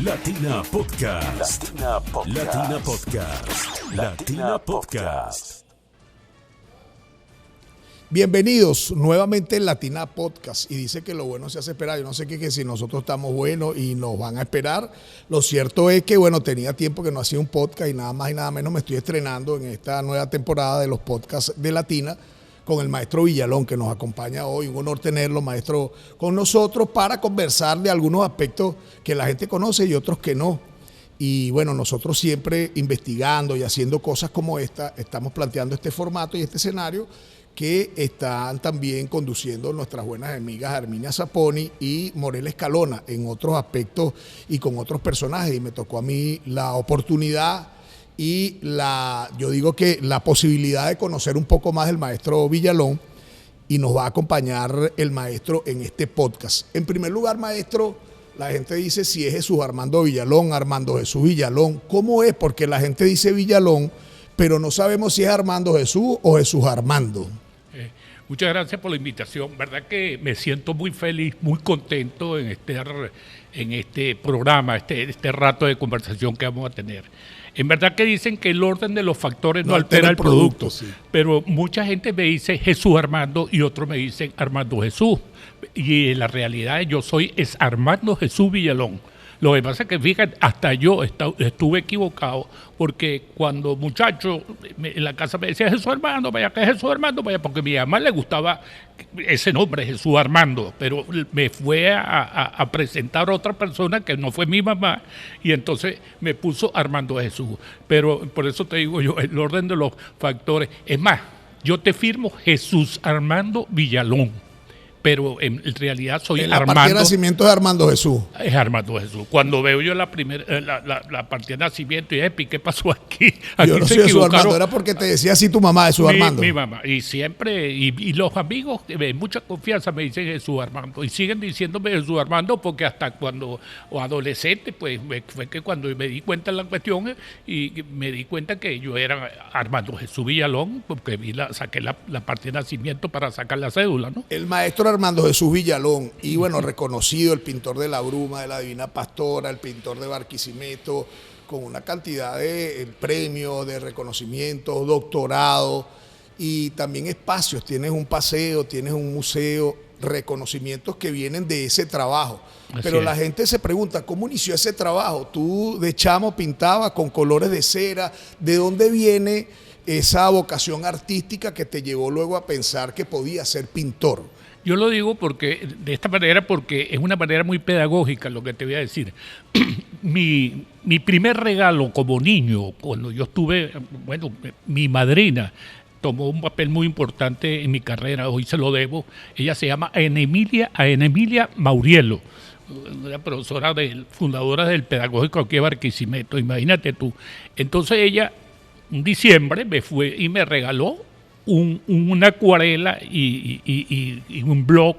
Latina Podcast. Latina Podcast. Latina Podcast. Latina Podcast. Bienvenidos nuevamente en Latina Podcast. Y dice que lo bueno se hace esperar. Yo no sé qué, que si nosotros estamos buenos y nos van a esperar. Lo cierto es que, bueno, tenía tiempo que no hacía un podcast y nada más y nada menos me estoy estrenando en esta nueva temporada de los podcasts de Latina con el maestro Villalón, que nos acompaña hoy. Un honor tenerlo, maestro, con nosotros para conversar de algunos aspectos que la gente conoce y otros que no. Y bueno, nosotros siempre investigando y haciendo cosas como esta, estamos planteando este formato y este escenario que están también conduciendo nuestras buenas amigas Herminia Zaponi y Morel Escalona en otros aspectos y con otros personajes. Y me tocó a mí la oportunidad y yo digo que la posibilidad de conocer un poco más del maestro Villalón, y nos va a acompañar el maestro en este podcast. En primer lugar, maestro, la gente dice si es Jesús Armando Villalón, Armando Jesús Villalón. ¿Cómo es? Porque la gente dice Villalón, pero no sabemos si es Armando Jesús o Jesús Armando. Muchas gracias por la invitación. Verdad que me siento muy feliz, muy contento en estar en este programa, este rato de conversación que vamos a tener. En verdad que dicen que el orden de los factores no altera el producto, sí. Pero mucha gente me dice Jesús Armando y otros me dicen Armando Jesús. Y en la realidad yo es Armando Jesús Villalón. Lo que pasa es que, fíjate, hasta yo estuve equivocado, porque cuando muchacho en la casa me decía Jesús Armando, vaya, que Jesús Armando, vaya, porque a mi mamá le gustaba ese nombre, Jesús Armando, pero me fue a presentar a otra persona que no fue mi mamá, y entonces me puso Armando Jesús. Pero por eso te digo yo, el orden de los factores. Es más, yo te firmo Jesús Armando Villalón, pero en realidad soy Armando. La partida de nacimiento es Armando Jesús. Es Armando Jesús. Cuando veo yo la partida de nacimiento y Epi, ¿qué pasó aquí? Yo no soy Jesús Armando, era porque te decía así tu mamá, Jesús Armando. Mi mamá. Y siempre, y los amigos de mucha confianza me dicen Jesús Armando. Y siguen diciéndome Jesús Armando porque hasta cuando, o adolescente, pues fue que cuando me di cuenta de la cuestión y me di cuenta que yo era Armando Jesús Villalón, porque saqué la partida de nacimiento para sacar la cédula, ¿no? El maestro Armando Jesús Villalón, y bueno, reconocido, el pintor de La Bruma, de La Divina Pastora, el pintor de Barquisimeto, con una cantidad de premios, de reconocimientos, doctorados, y también espacios. Tienes un paseo, tienes un museo, reconocimientos que vienen de ese trabajo. Pero la gente se pregunta, ¿cómo inició ese trabajo? Tú de chamo pintabas con colores de cera. ¿De dónde viene esa vocación artística que te llevó luego a pensar que podías ser pintor? Yo lo digo de esta manera porque es una manera muy pedagógica lo que te voy a decir. Mi primer regalo como niño, cuando yo estuve, bueno, mi madrina tomó un papel muy importante en mi carrera, hoy se lo debo. Ella se llama Emilia Maurielo, una profesora fundadora del Pedagógico aquí de Barquisimeto, imagínate tú. Entonces ella, en diciembre, me fue y me regaló una acuarela y un blog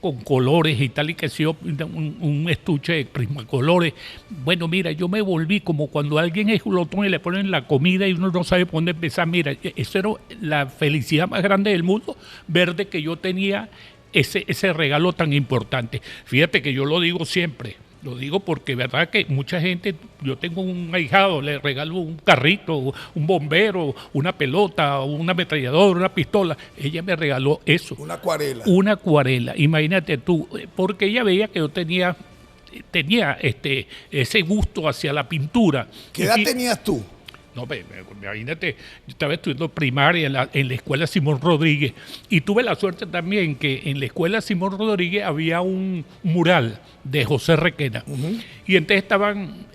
con colores y tal, y que sí, un estuche de prismacolores. Bueno, mira, yo me volví como cuando alguien es glotón y le ponen la comida y uno no sabe por dónde empezar. Mira, eso era la felicidad más grande del mundo, ver de que yo tenía ese regalo tan importante. Fíjate que yo lo digo siempre. Lo digo porque verdad que mucha gente, yo tengo un ahijado, le regalo un carrito, un bombero, una pelota, una ametralladora, una pistola. Ella me regaló eso. Una acuarela. Una acuarela, imagínate tú, porque ella veía que yo tenía ese gusto hacia la pintura. ¿Qué edad tenías tú? No, imagínate, yo estaba estudiando primaria en la escuela Simón Rodríguez, y tuve la suerte también que en la escuela Simón Rodríguez había un mural de José Requena. Uh-huh. Y entonces estaban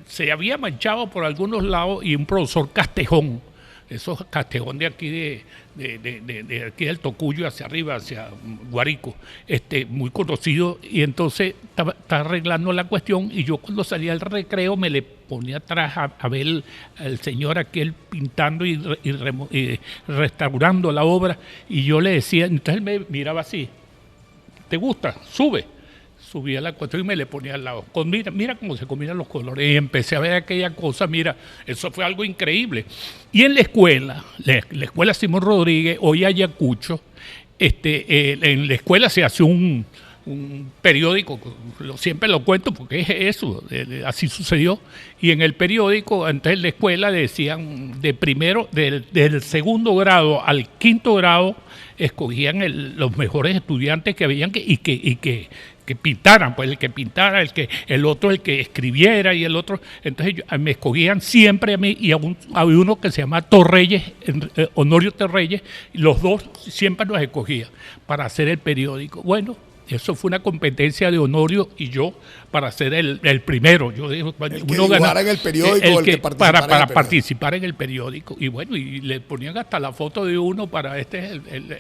se había manchado por algunos lados, y un profesor Castejón, esos Castejón de aquí de aquí del Tocuyo hacia arriba, hacia Guarico, muy conocido, y entonces estaba arreglando la cuestión, y yo cuando salía del recreo me le ponía atrás a ver al señor aquel pintando y restaurando la obra, y yo le decía, entonces él me miraba así, ¿te gusta? Sube. Subía la cuestión y me le ponía al lado. Mira cómo se combinan los colores. Y empecé a ver aquella cosa, mira, eso fue algo increíble. Y en la escuela Simón Rodríguez, hoy Ayacucho, en la escuela se hace un periódico, siempre lo cuento porque es eso, así sucedió, y en el periódico, entonces en la escuela decían de primero, del segundo grado al quinto grado, escogían los mejores estudiantes que habían que pintaran, pues el que pintara, el otro el que escribiera y el otro, entonces me escogían siempre a mí y había uno que se llama Torreyes, Honorio Torreyes, y los dos siempre nos escogían para hacer el periódico. Bueno, eso fue una competencia de Honorio y yo para ser el primero. Yo digo, el que dibujara en el periódico, el que participara para en el periódico. participar en el periódico. Y bueno, y le ponían hasta la foto de uno para este es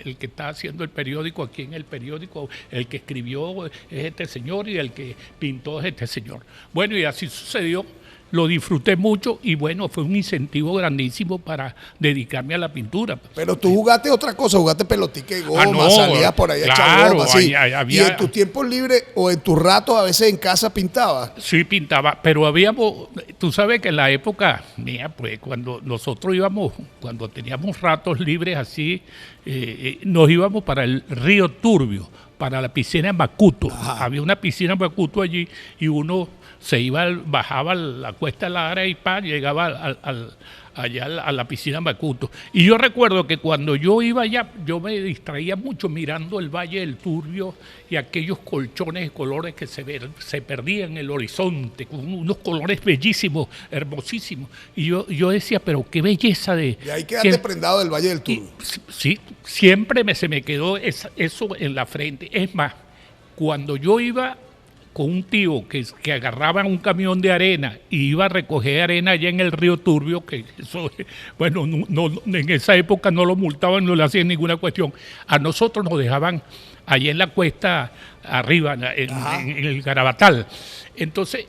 el que está haciendo el periódico aquí en el periódico, el que escribió es este señor y el que pintó es este señor. Bueno, y así sucedió. Lo disfruté mucho y bueno, fue un incentivo grandísimo para dedicarme a la pintura. Pero tú jugaste otra cosa, jugaste pelotica y goma, no, salías por ahí a echar claro, goma, sí. había- Y en tus tiempos libres o en tus ratos a veces en casa pintabas. Sí, pintaba, pero tú sabes que en la época mía, pues cuando nosotros íbamos, cuando teníamos ratos libres así, nos íbamos para el río Turbio, para la piscina en Macuto. Ajá. Había una piscina en Macuto allí y uno se iba, bajaba la cuesta Lara y llegaba allá a la piscina en Macuto. Y yo recuerdo que cuando yo iba allá, yo me distraía mucho mirando el Valle del Turbio y aquellos colchones de colores que se perdían en el horizonte, con unos colores bellísimos, hermosísimos. Y yo decía, pero qué belleza de... Y ahí quedaste prendado del Valle del Turbio. Sí, siempre se me quedó eso en la frente. Es más, cuando yo iba con un tío que agarraba un camión de arena y iba a recoger arena allá en el río Turbio, que eso, bueno, en esa época no lo multaban, no le hacían ninguna cuestión. A nosotros nos dejaban allá en la cuesta arriba, en el Garabatal. Entonces,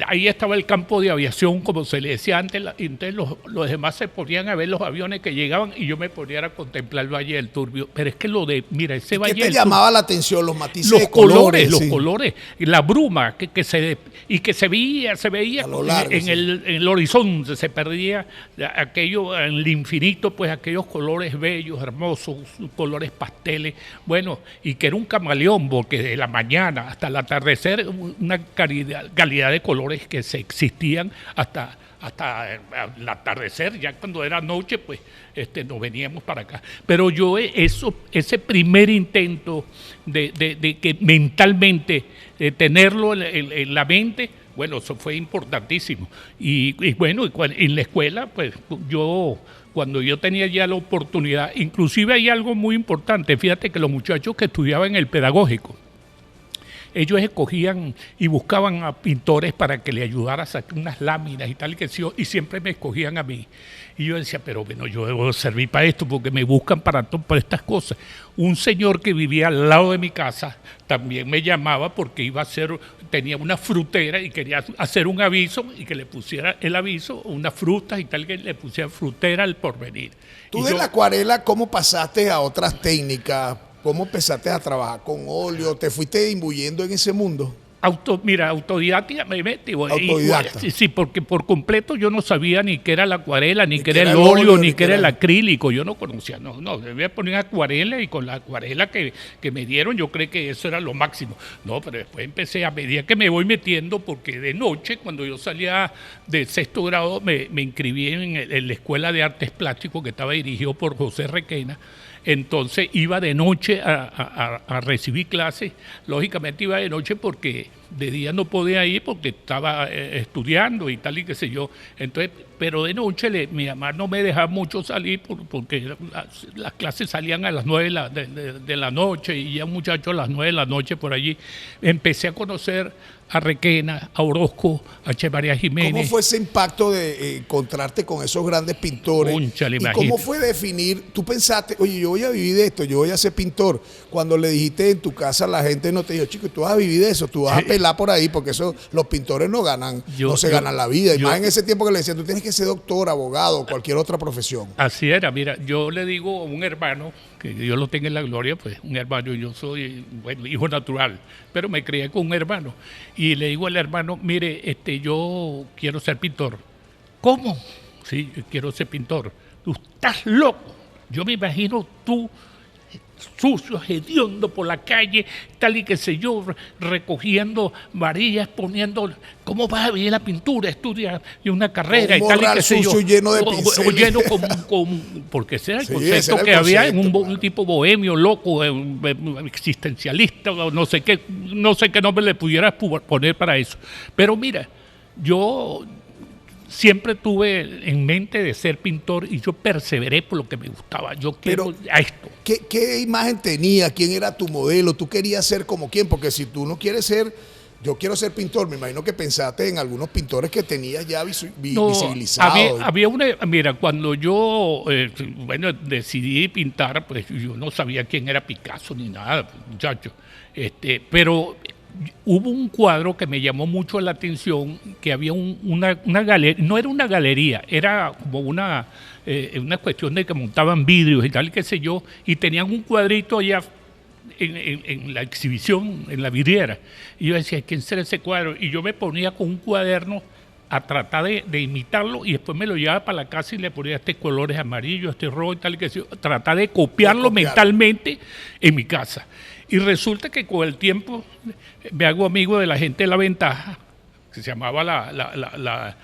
ahí estaba el campo de aviación, como se le decía antes, y entonces los demás se ponían a ver los aviones que llegaban y yo me ponía a contemplar el Valle del Turbio. Pero es que mira, ese Valle ¿Qué te del llamaba la atención? Los matices los de colores, sí. los colores, la bruma que se veía A lo largo, en sí. el horizonte, se perdía aquello en el infinito, pues aquellos colores bellos, hermosos, colores pasteles, bueno, y que era un camaleón, porque de la mañana hasta el atardecer, una calidad de colores que se existían hasta el atardecer, ya cuando era noche, pues nos veníamos para acá. Pero yo ese primer intento de que mentalmente tenerlo en la mente, bueno, eso fue importantísimo. Y bueno, en la escuela, pues cuando yo tenía ya la oportunidad, inclusive hay algo muy importante, fíjate que los muchachos que estudiaban en el pedagógico, ellos escogían y buscaban a pintores para que le ayudara a sacar unas láminas y tal, y siempre me escogían a mí. Y yo decía, pero bueno, yo debo servir para esto porque me buscan para estas cosas. Un señor que vivía al lado de mi casa también me llamaba porque tenía una frutera y quería hacer un aviso y que le pusiera el aviso, unas frutas y tal, que le pusiera frutera al Porvenir. Tú de la acuarela, ¿cómo pasaste a otras técnicas? ¿Cómo empezaste a trabajar con óleo? ¿Te fuiste imbuyendo en ese mundo? Autodidacta me metí. Autodidacta. Sí, porque por completo yo no sabía ni qué era la acuarela, ni qué era el óleo, ni qué era el acrílico. Yo no conocía, no, debía poner acuarela y con la acuarela que me dieron yo creí que eso era lo máximo. No, pero después empecé a medida que me voy metiendo, porque de noche, cuando yo salía de sexto grado, me inscribí en la Escuela de Artes Plásticos que estaba dirigido por José Requena. Entonces iba de noche a recibir clases, lógicamente iba de noche porque de día no podía ir porque estaba estudiando y tal y qué sé yo. Entonces, pero de noche mi mamá no me dejaba mucho salir porque las clases salían a las 9 de la noche y ya un muchacho a las 9 de la noche por allí. Empecé a conocer a Requena, a Orozco, a Che María Jiménez. ¿Cómo fue ese impacto de encontrarte con esos grandes pintores? Cónchale, ¿Y imagínate. cómo fue definir? Tú pensaste, oye, yo voy a vivir de esto, yo voy a ser pintor. Cuando le dijiste en tu casa, la gente no te dijo, chico, tú vas a vivir de eso, tú vas a pelar por ahí, porque los pintores no ganan, no se ganan la vida. Y más en ese tiempo que le decían, tú tienes que ser doctor, abogado, cualquier otra profesión. Así era, mira, yo le digo a un hermano, que Dios lo tenga en la gloria, pues un hermano, yo soy, bueno, hijo natural, pero me crié con un hermano. Y le digo al hermano, mire, yo quiero ser pintor. ¿Cómo? Sí, yo quiero ser pintor. Tú estás loco. Yo me imagino tú sucio, hediondo por la calle, tal y qué sé yo, recogiendo varillas, poniendo, ¿cómo vas a ver la pintura? Estudia una carrera Un y tal y morral qué sé yo. sucio lleno de O pinceles. lleno porque ese era el Sí, concepto ese era el que había en concepto, un tipo bohemio, loco, existencialista, o no sé qué nombre le pudieras poner para eso. Pero mira, yo siempre tuve en mente de ser pintor y yo perseveré por lo que me gustaba. Yo quiero a esto. ¿Qué imagen tenía? ¿Quién era tu modelo? ¿Tú querías ser como quién? Porque si tú no quieres ser, yo quiero ser pintor, me imagino que pensaste en algunos pintores que tenías ya visibilizados. Había una, mira, cuando yo decidí pintar, pues yo no sabía quién era Picasso ni nada, muchacho. Pero hubo un cuadro que me llamó mucho la atención, que había una galería, no era una galería, era como una cuestión de que montaban vidrios y tal, qué sé yo, y tenían un cuadrito allá en la exhibición, en la vidriera. Y yo decía, ¿quién será ese cuadro? Y yo me ponía con un cuaderno a tratar de imitarlo y después me lo llevaba para la casa y le ponía colores amarillos, rojo y tal, que sé yo, tratar de copiarlo mentalmente en mi casa. Y resulta que con el tiempo me hago amigo de la gente de La Ventaja, que se llamaba la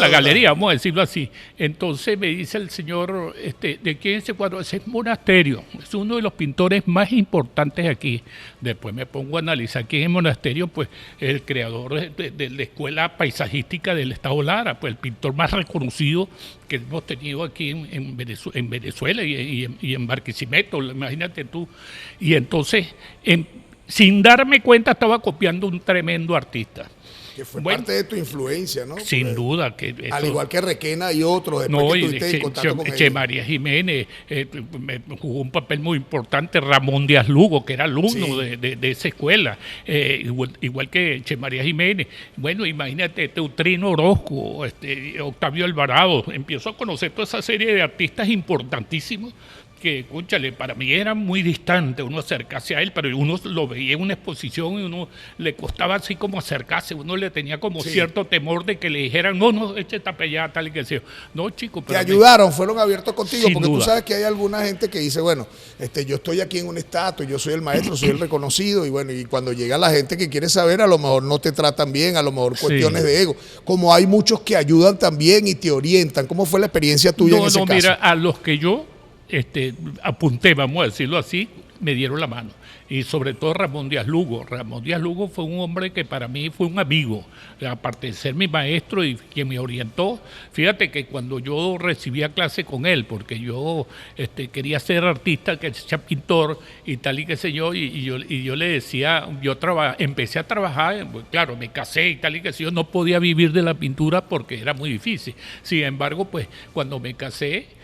galería, vamos a decirlo así. Entonces me dice el señor, ¿de quién es ese cuadro? Ese es Monasterio, es uno de los pintores más importantes aquí. Después me pongo a analizar quién es Monasterio, pues el creador de la escuela paisajística del Estado Lara, pues el pintor más reconocido que hemos tenido aquí en Venezuela y en Barquisimeto, imagínate tú. Y entonces, sin darme cuenta, estaba copiando un tremendo artista. Que fue parte de tu influencia, ¿no? Sin duda. Al igual que Requena y otros, después que estuviste en contacto con ellos. María Jiménez me jugó un papel muy importante, Ramón Díaz Lugo, que era alumno de esa escuela, igual que Che María Jiménez. Bueno, imagínate, Teutrino Orozco, Octavio Alvarado. Empiezo a conocer toda esa serie de artistas importantísimos que, escúchale, para mí era muy distante uno acercarse a él, pero uno lo veía en una exposición y uno le costaba así como acercarse, uno le tenía como cierto temor de que le dijeran, no, eche tapellada, tal y que sea. No, chico, pero... Te ayudaron, fueron abiertos contigo, Sin porque duda. tú sabes que hay alguna gente que dice, bueno, yo estoy aquí en un estatus, yo soy el maestro, soy el reconocido, y bueno, y cuando llega la gente que quiere saber, a lo mejor no te tratan bien, a lo mejor cuestiones de ego. Como hay muchos que ayudan también y te orientan. ¿Cómo fue la experiencia tuya en ese caso? Mira, a los que yo apunté, vamos a decirlo así, me dieron la mano. Y sobre todo Ramón Díaz Lugo. Ramón Díaz Lugo fue un hombre que para mí fue un amigo, aparte de ser mi maestro y quien me orientó. Fíjate que cuando yo recibía clase con él, porque yo quería ser artista, que sea pintor y tal y qué sé yo, y yo le decía, empecé a trabajar, pues, claro, me casé y tal y qué sé yo, no podía vivir de la pintura porque era muy difícil. Sin embargo, pues cuando me casé,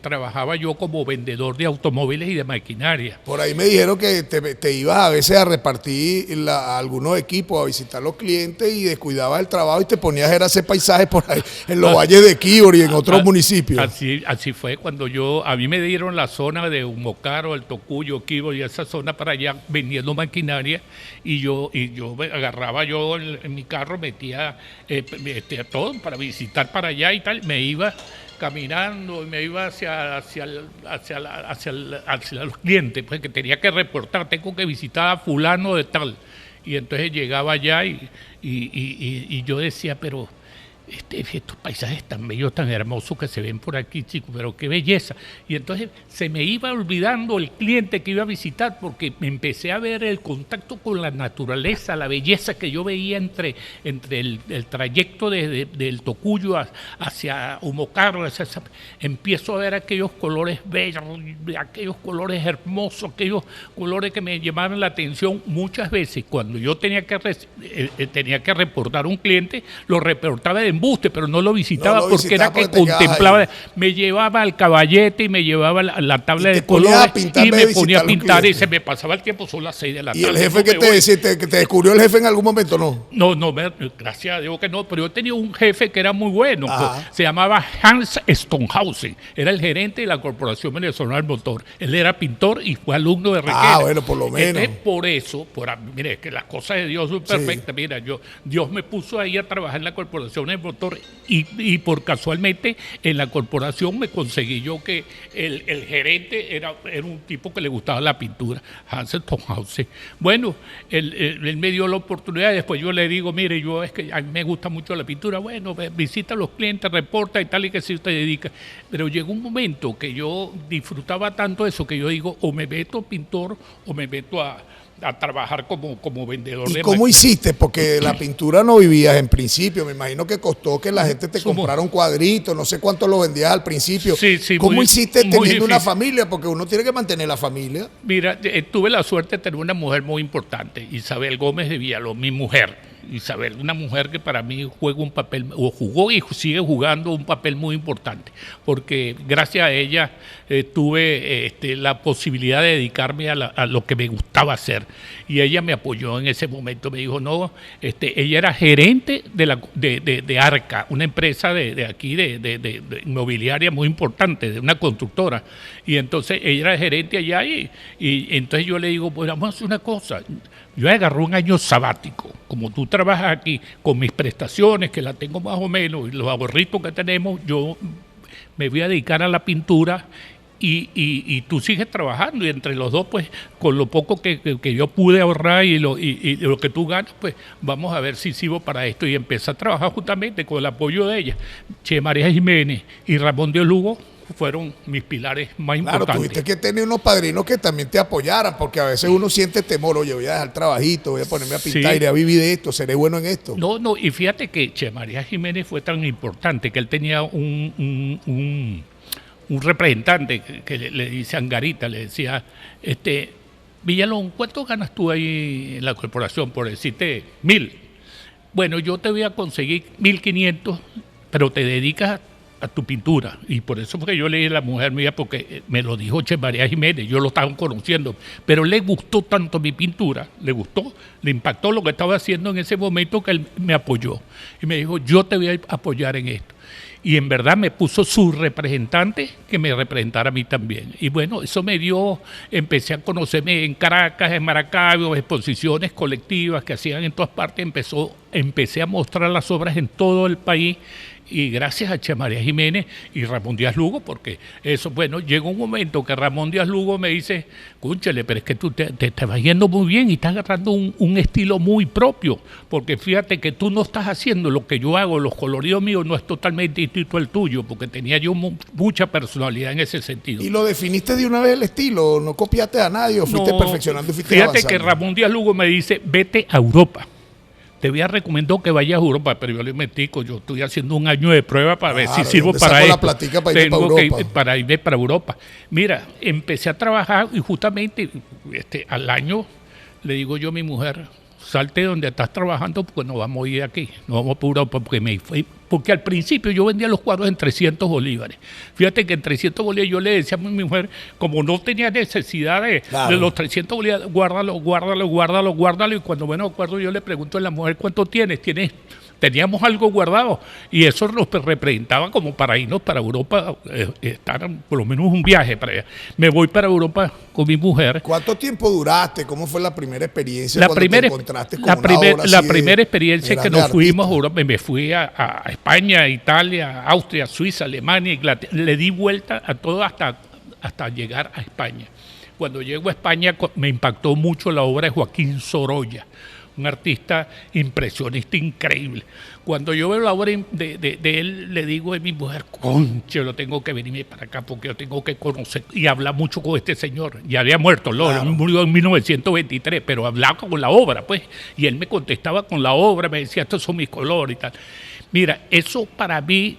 trabajaba yo como vendedor de automóviles y de maquinaria. Por ahí me dijeron que te ibas a veces a repartir a algunos equipos, a visitar los clientes y descuidabas el trabajo y te ponías a hacer paisajes por ahí en los valles de Quibor y en otros municipios. Así fue cuando a mí me dieron la zona de Humocaro, el Tocuyo, Quibor y esa zona para allá vendiendo maquinaria y yo agarraba en mi carro, metía todo para visitar para allá y tal, me iba caminando y me iba hacia los clientes, pues que tenía que reportar, tengo que visitar a fulano de tal. Y entonces llegaba allá y yo decía, pero estos paisajes tan bellos, tan hermosos que se ven por aquí, chicos, pero qué belleza. Y entonces se me iba olvidando el cliente que iba a visitar porque me empecé a ver el contacto con la naturaleza, la belleza que yo veía entre el trayecto del Tocuyo hacia Humocaro. Empiezo a ver aquellos colores bellos, aquellos colores hermosos, aquellos colores que me llamaban la atención. Muchas veces cuando yo tenía que reportar a un cliente, lo reportaba de embuste, pero no lo visitaba porque era que contemplaba, me llevaba al caballete y me llevaba la tabla de colores y me ponía a pintar y se me pasaba el tiempo, son las 6 de la tarde. ¿Y el jefe que te decía, que te descubrió el jefe en algún momento, no? No, gracias a Dios que no, pero yo tenía un jefe que era muy bueno, pues, se llamaba Hans Stonhausen, era el gerente de la Corporación Venezolana del Motor, él era pintor y fue alumno de Requena. Bueno, por lo menos. Entonces, mire, que las cosas de Dios son perfectas, mira, Dios me puso ahí a trabajar en la Corporación del motor y por casualmente en la corporación me conseguí yo que el gerente era un tipo que le gustaba la pintura, Hansel Tonhausen. Bueno, él me dio la oportunidad y después yo le digo, mire, yo es que a mí me gusta mucho la pintura, bueno, visita a los clientes, reporta y tal y que si usted dedica. Pero llegó un momento que yo disfrutaba tanto eso que yo digo, o me meto pintor o me meto a trabajar como vendedor. ¿Y cómo hiciste? Porque la pintura no vivías en principio. Me imagino que costó que la gente te comprara un cuadrito. No sé cuánto lo vendías al principio. Sí, ¿Cómo hiciste teniendo difícil. una familia? Porque uno tiene que mantener la familia. Mira, tuve la suerte de tener una mujer muy importante, Isabel Gómez de Villalón, mi mujer. Isabel, una mujer que para mí juega un papel, o jugó y sigue jugando un papel muy importante, porque gracias a ella tuve la posibilidad de dedicarme a lo que me gustaba hacer, y ella me apoyó en ese momento, me dijo, no, ella era gerente de Arca, una empresa de aquí, de inmobiliaria muy importante, de una constructora, y entonces ella era gerente allá, y entonces yo le digo, pues vamos a hacer una cosa, yo agarré un año sabático, como tú trabajas aquí, con mis prestaciones, que la tengo más o menos, y los ahorritos que tenemos, yo me voy a dedicar a la pintura y tú sigues trabajando, y entre los dos, pues, con lo poco que yo pude ahorrar y lo que tú ganas, pues, vamos a ver si sirvo para esto. Y empecé a trabajar justamente con el apoyo de ella. Che María Jiménez y Ramón Díaz Lugo fueron mis pilares más importantes. Claro, tuviste que tener unos padrinos que también te apoyaran, porque a veces uno siente temor, oye, voy a dejar el trabajito, voy a ponerme a pintar, iré a vivir de esto, seré bueno en esto. No, y fíjate que Che María Jiménez fue tan importante que él tenía un representante que le dice Angarita, le decía, Villalón, ¿cuánto ganas tú ahí en la corporación? Por decirte 1.000. Bueno, yo te voy a conseguir 1.500, pero te dedicas a tu pintura. Y por eso fue que yo le dije a la mujer mía, porque me lo dijo Che María Jiménez, yo lo estaba conociendo, pero le gustó tanto mi pintura, le gustó, le impactó lo que estaba haciendo en ese momento, que él me apoyó. Y me dijo, yo te voy a apoyar en esto. Y en verdad me puso su representante que me representara a mí también. Y bueno, eso me dio, empecé a conocerme en Caracas, en Maracaibo, exposiciones colectivas que hacían en todas partes, empecé a mostrar las obras en todo el país, y gracias a Che María Jiménez y Ramón Díaz Lugo, porque eso, bueno, llegó un momento que Ramón Díaz Lugo me dice, cúnchale, pero es que tú te vas yendo muy bien y estás agarrando un estilo muy propio, porque fíjate que tú no estás haciendo lo que yo hago, los coloridos míos no es totalmente distinto al tuyo, porque tenía yo mucha personalidad en ese sentido. ¿Y lo definiste de una vez el estilo? ¿No copiaste a nadie o fuiste perfeccionando y fuiste fíjate avanzando? Que Ramón Díaz Lugo me dice, vete a Europa. Te voy a recomendar que vayas a Europa, pero yo le metí, yo estoy haciendo un año de prueba para ver si sirvo para esto. La platica para irme Tengo para Europa. para irme para Europa. Mira, empecé a trabajar y justamente al año le digo yo a mi mujer, salte donde estás trabajando porque no vamos a ir aquí, no vamos para Europa, porque al principio yo vendía los cuadros en 300 bolívares. Fíjate que en 300 bolívares yo le decía a mi mujer, como no tenía necesidad de los 300 bolívares, guárdalo, y cuando bueno acuerdo yo le pregunto a la mujer, ¿cuánto tienes? Teníamos algo guardado, y eso nos representaba como para irnos para Europa, estar por lo menos un viaje para allá. Me voy para Europa con mi mujer. ¿Cuánto tiempo duraste? ¿Cómo fue la primera experiencia te encontraste con la primera experiencia que nos fuimos a Europa, me fui a España, Italia, Austria, Suiza, Alemania, Inglaterra, le di vuelta a todo hasta llegar a España. Cuando llego a España me impactó mucho la obra de Joaquín Sorolla, un artista impresionista increíble. Cuando yo veo la obra de él, le digo a mi mujer, conche, yo tengo que venirme para acá porque yo tengo que conocer y hablar mucho con este señor. Ya había muerto, murió en 1923, pero hablaba con la obra, pues. Y él me contestaba con la obra, me decía, estos son mis colores y tal. Mira, eso para mí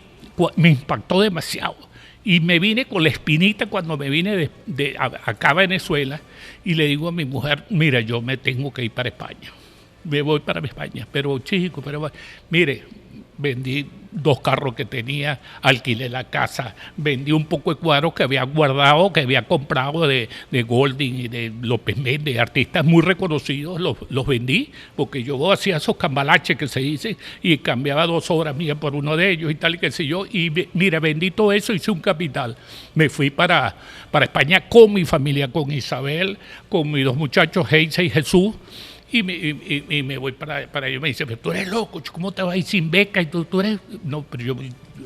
me impactó demasiado. Y me vine con la espinita cuando me vine acá a Venezuela, y le digo a mi mujer, mira, yo me tengo que ir para España. Me voy para España, pero chico, mire, vendí 2 carros que tenía, alquilé la casa, vendí un poco de cuadros que había guardado, que había comprado de Golding y de López Méndez, artistas muy reconocidos, los vendí, porque yo hacía esos cambalaches que se dicen, y cambiaba 2 obras mías por uno de ellos y tal, y qué sé yo, y mira, vendí todo eso, hice un capital. Me fui para España con mi familia, con Isabel, con mis 2 muchachos, Heise y Jesús, Y me voy para allá y me dice, pero tú eres loco, ¿cómo te vas a ir sin beca? Y tú eres... No,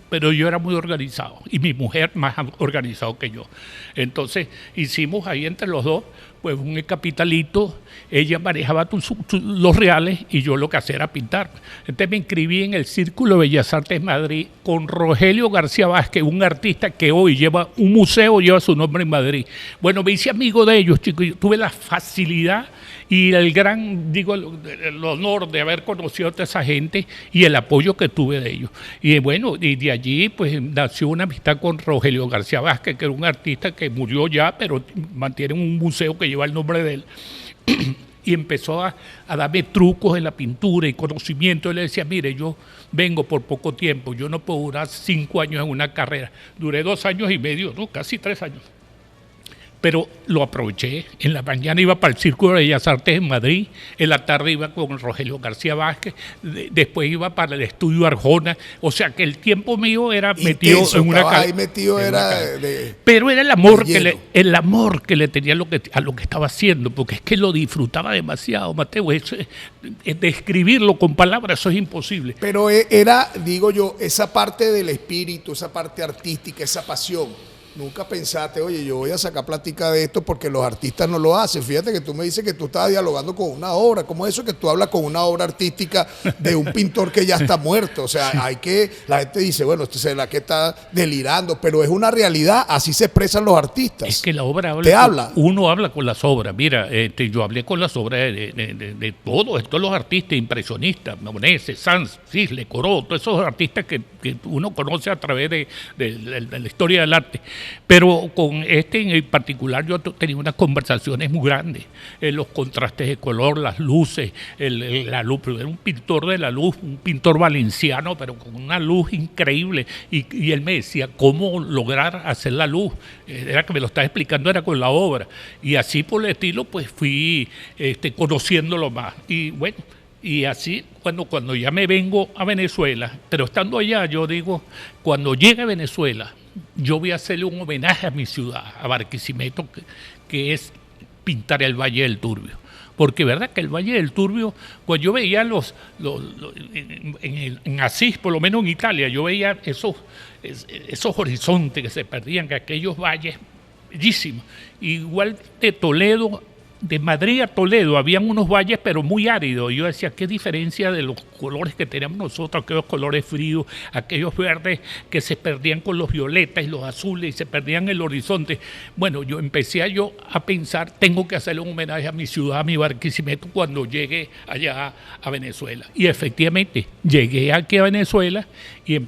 pero yo era muy organizado y mi mujer más organizado que yo. Entonces hicimos ahí entre los dos pues un capitalito, ella manejaba los reales y yo lo que hacía era pintar. Entonces me inscribí en el Círculo de Bellas Artes de Madrid con Rogelio García Vázquez, un artista que hoy lleva un museo, lleva su nombre en Madrid. Bueno, me hice amigo de ellos, chicos, yo tuve la facilidad y el el honor de haber conocido a toda esa gente y el apoyo que tuve de ellos. Y bueno, y de allí pues nació una amistad con Rogelio García Vázquez, que era un artista que murió ya, pero mantiene un museo que lleva el nombre de él. Y empezó a darme trucos en la pintura y conocimiento. Él le decía, mire, yo vengo por poco tiempo, yo no puedo durar 5 años en una carrera. Duré 2 años y medio, no, casi 3 años. Pero lo aproveché. En la mañana iba para el Círculo de Bellas Artes en Madrid, en la tarde iba con Rogelio García Vázquez, después iba para el Estudio Arjona. O sea que el tiempo mío era metido intenso, en una ahí metido era pero era el amor que le tenía a lo que estaba haciendo, porque es que lo disfrutaba demasiado, Mateo. Describirlo con palabras, eso es imposible. Pero era, digo yo, esa parte del espíritu, esa parte artística, esa pasión. Nunca pensaste, oye, yo voy a sacar plática de esto porque los artistas no lo hacen. Fíjate que tú me dices que tú estabas dialogando con una obra. ¿Cómo es eso que tú hablas con una obra artística de un pintor que ya está muerto? O sea, la gente dice, bueno, este será que está delirando, pero es una realidad, así se expresan los artistas. Es que la obra uno habla con las obras. Mira, yo hablé con las obras de todos los artistas impresionistas, Monet, Sanz, Cisle, Corot, todos esos artistas que uno conoce a través de la historia del arte. Pero con en particular yo tenía unas conversaciones muy grandes, los contrastes de color, las luces, la luz. Era un pintor de la luz, un pintor valenciano, pero con una luz increíble. Y él me decía cómo lograr hacer la luz. Era que me lo estaba explicando, era con la obra. Y así por el estilo, pues fui conociéndolo más. Y bueno, y así cuando ya me vengo a Venezuela, pero estando allá, yo digo, cuando llegue a Venezuela, yo voy a hacerle un homenaje a mi ciudad, a Barquisimeto, que es pintar el Valle del Turbio. Porque verdad que el Valle del Turbio, pues yo veía en Asís, por lo menos en Italia, yo veía esos horizontes que se perdían, que aquellos valles bellísimos. Igual de Toledo, de Madrid a Toledo, habían unos valles pero muy áridos. Y yo decía, qué diferencia de los colores que teníamos nosotros, aquellos colores fríos, aquellos verdes que se perdían con los violetas y los azules y se perdían en el horizonte. Bueno, yo empecé a pensar, tengo que hacerle un homenaje a mi ciudad, a mi Barquisimeto, cuando llegue allá a Venezuela. Y efectivamente, llegué aquí a Venezuela y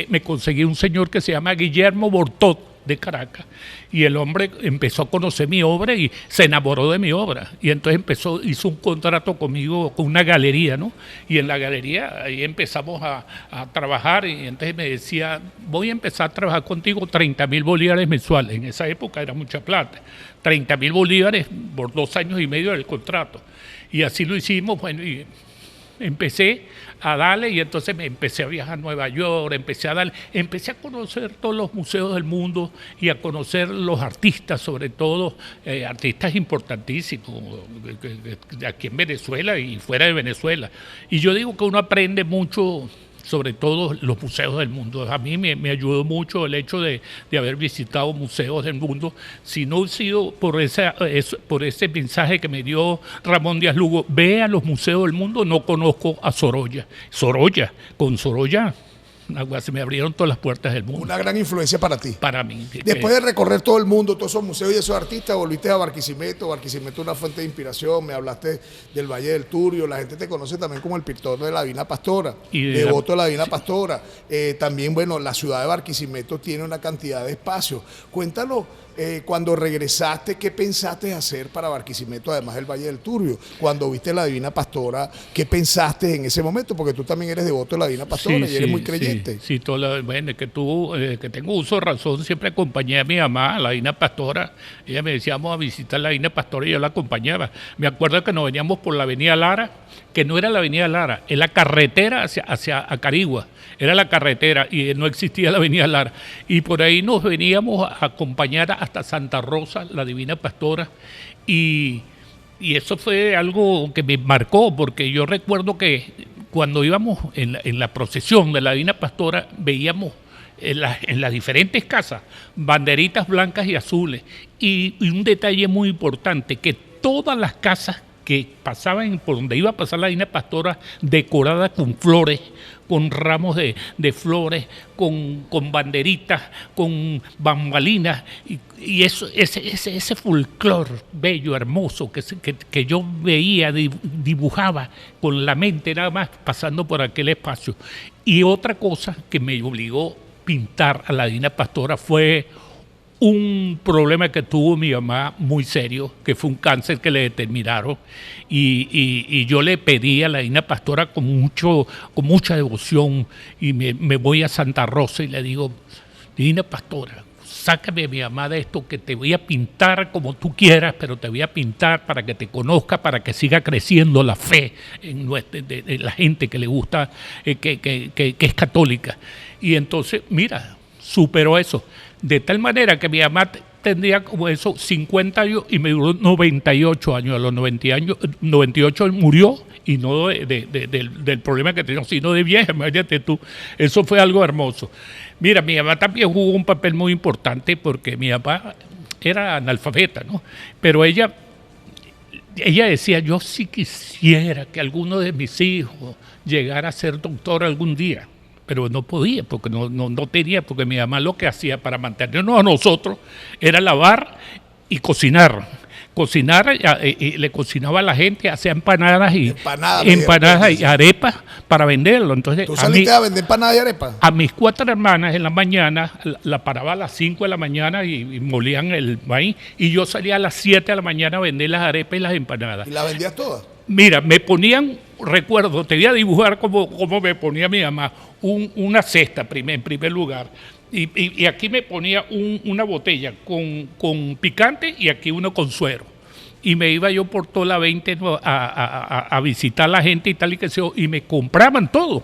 me conseguí un señor que se llama Guillermo Bortot, de Caracas, y el hombre empezó a conocer mi obra y se enamoró de mi obra, y entonces hizo un contrato conmigo con una galería, ¿no? Y en la galería ahí empezamos a trabajar, y entonces me decía, voy a empezar a trabajar contigo 30.000 bolívares mensuales. En esa época era mucha plata, 30.000 bolívares por 2 años y medio del contrato, y así lo hicimos. Bueno, y empecé a darle, y entonces me empecé a viajar a Nueva York, empecé a conocer todos los museos del mundo y a conocer los artistas, sobre todo artistas importantísimos aquí en Venezuela y fuera de Venezuela. Y yo digo que uno aprende mucho, sobre todo los museos del mundo. A mí me ayudó mucho el hecho de haber visitado museos del mundo. Si no hubiera sido por ese mensaje que me dio Ramón Díaz Lugo, ve a los museos del mundo, no conozco a Sorolla. Con Sorolla se me abrieron todas las puertas del mundo. Una gran influencia para ti. Para mí. Después de recorrer todo el mundo, todos esos museos y esos artistas, volviste a Barquisimeto. Barquisimeto es una fuente de inspiración. Me hablaste del Valle del Turbio. La gente te conoce también como el pintor de la Divina Pastora, devoto de la Divina Pastora. También, bueno, la ciudad de Barquisimeto tiene una cantidad de espacios. Cuéntanos, cuando regresaste, ¿qué pensaste hacer para Barquisimeto, además del Valle del Turbio? Cuando viste la Divina Pastora, ¿qué pensaste en ese momento? Porque tú también eres devoto de la Divina Pastora y eres muy creyente. Sí, bueno, que tengo uso de razón, siempre acompañé a mi mamá, a la Divina Pastora. Ella me decía, vamos a visitar la Divina Pastora, y yo la acompañaba. Me acuerdo que nos veníamos por la Avenida Lara, que no era la Avenida Lara, es la carretera hacia Acarigua, era la carretera y no existía la Avenida Lara. Y por ahí nos veníamos a acompañar hasta Santa Rosa, la Divina Pastora, y Y eso fue algo que me marcó, porque yo recuerdo que cuando íbamos en la procesión de la Divina Pastora, veíamos en las diferentes casas banderitas blancas y azules. Y un detalle muy importante, que todas las casas que pasaban por donde iba a pasar la Divina Pastora, decoradas con flores, con ramos de flores, con banderitas, con bambalinas, y eso, ese folclor bello, hermoso, que yo veía, dibujaba con la mente nada más pasando por aquel espacio. Y otra cosa que me obligó a pintar a la Divina Pastora fue un problema que tuvo mi mamá muy serio, que fue un cáncer que le determinaron, y yo le pedí a la Divina Pastora con mucha devoción, y me voy a Santa Rosa y le digo: Divina Pastora, sácame a mi mamá de esto, que te voy a pintar como tú quieras, pero te voy a pintar para que te conozca, para que siga creciendo la fe de la gente que le gusta, que es católica. Y entonces, mira, superó eso. De tal manera que mi mamá tendría como eso 50 años y me duró 98 años. A los 98 él murió, y no del problema que tenía, sino de vieja, imagínate tú. Eso fue algo hermoso. Mira, mi mamá también jugó un papel muy importante, porque mi papá era analfabeta, ¿no? Pero ella decía: yo sí quisiera que alguno de mis hijos llegara a ser doctor algún día. Pero no podía, porque no tenía, porque mi mamá lo que hacía para mantenernos a nosotros era lavar y cocinar. Y le cocinaba a la gente, hacía empanadas y arepas para venderlo. Entonces, ¿tú saliste a vender empanadas y arepas? A mis 4 hermanas en la mañana, la paraba a las 5 de la mañana y molían el maíz, y yo salía a las 7 de la mañana a vender las arepas y las empanadas. ¿Y las vendías todas? Mira, me ponían, recuerdo, te voy a dibujar cómo me ponía mi mamá, una cesta en primer lugar, y aquí me ponía una botella con picante, y aquí uno con suero. Y me iba yo por toda la 20 a visitar a la gente y tal, y me compraban todo.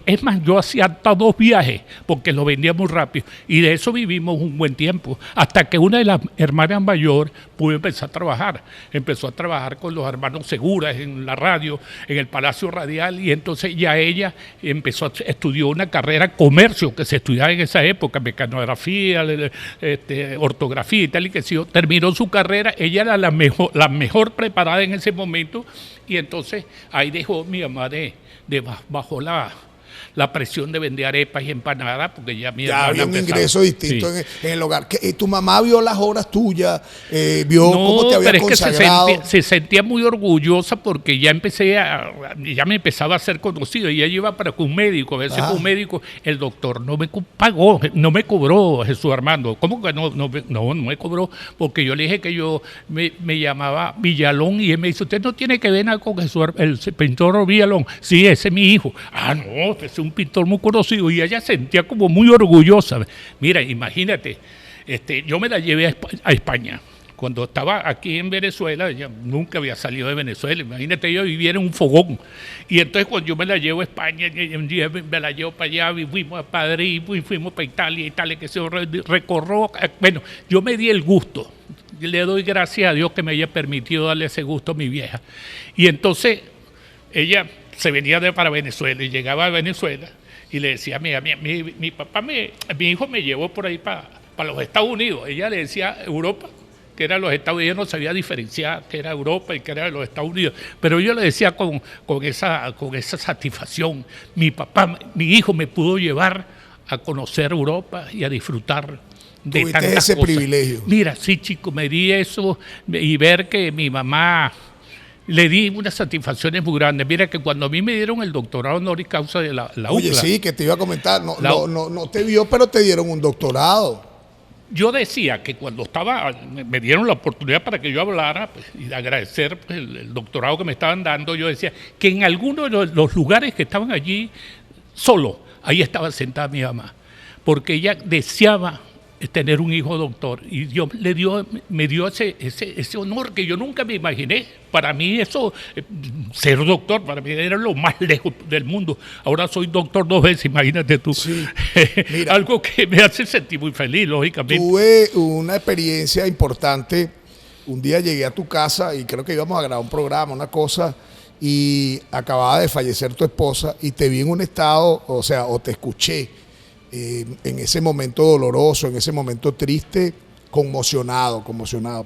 Es más, yo hacía hasta 2 viajes, porque lo vendía muy rápido, y de eso vivimos un buen tiempo, hasta que una de las hermanas mayor pudo empezar a trabajar. Empezó a trabajar con los hermanos Seguras en la radio, en el Palacio Radial, y entonces ya ella estudió una carrera comercio que se estudiaba en esa época, mecanografía, ortografía y tal, terminó su carrera. Ella era la mejor preparada en ese momento, y entonces ahí dejó mi mamá bajo la presión de vender arepas y empanadas, porque ya había un ingreso distinto, sí, en el hogar. ¿Tu mamá vio las obras tuyas? ¿Vio cómo te había consagrado? Que se sentía muy orgullosa, porque ya me empezaba a ser conocido, y ella iba para un médico, a veces con un médico, el doctor no me pagó, no me cobró, Jesús Armando. ¿Cómo que no me cobró? Porque yo le dije que yo me llamaba Villalón, y él me dice: usted no tiene que ver nada con el pintor Villalón. Sí, ese es mi hijo. No, es un pintor muy conocido, y ella sentía como muy orgullosa. Mira, imagínate, yo me la llevé a España. Cuando estaba aquí en Venezuela, ella nunca había salido de Venezuela. Imagínate, yo vivía en un fogón. Y entonces cuando yo me la llevo a España, un día me la llevo para allá, y fuimos a Madrid, y fuimos para Italia, que se recorrió. Bueno, yo me di el gusto. Le doy gracias a Dios que me haya permitido darle ese gusto a mi vieja. Y entonces ella se venía para Venezuela, y llegaba a Venezuela y le decía: mira, mi papá, mi hijo me llevó por ahí para los Estados Unidos. Ella le decía Europa, que era los Estados Unidos. Ella no sabía diferenciar que era Europa y que era los Estados Unidos, pero yo le decía con esa satisfacción: mi hijo me pudo llevar a conocer Europa y a disfrutar de tantas ese cosas. Privilegio. Mira, sí, chico, me di eso, y ver que mi mamá, le di unas satisfacciones muy grandes. Mira que cuando a mí me dieron el doctorado honoris causa de la UCLA. Oye, sí, que te iba a comentar. No te vio, pero te dieron un doctorado. Yo decía que cuando me dieron la oportunidad para que yo hablara, pues, y de agradecer, pues, el doctorado que me estaban dando, yo decía que en algunos de los lugares que estaban allí, ahí estaba sentada mi mamá, porque ella deseaba tener un hijo doctor, y Dios me dio ese honor que yo nunca me imaginé. Para mí eso, ser doctor, para mí era lo más lejos del mundo. Ahora soy doctor 2 veces, imagínate tú. Sí, mira, algo que me hace sentir muy feliz, lógicamente. Tuve una experiencia importante un día llegué a tu casa y creo que íbamos a grabar un programa, una cosa, y acababa de fallecer tu esposa y te vi en un estado, o sea, o te escuché en ese momento doloroso, en ese momento triste, conmocionado,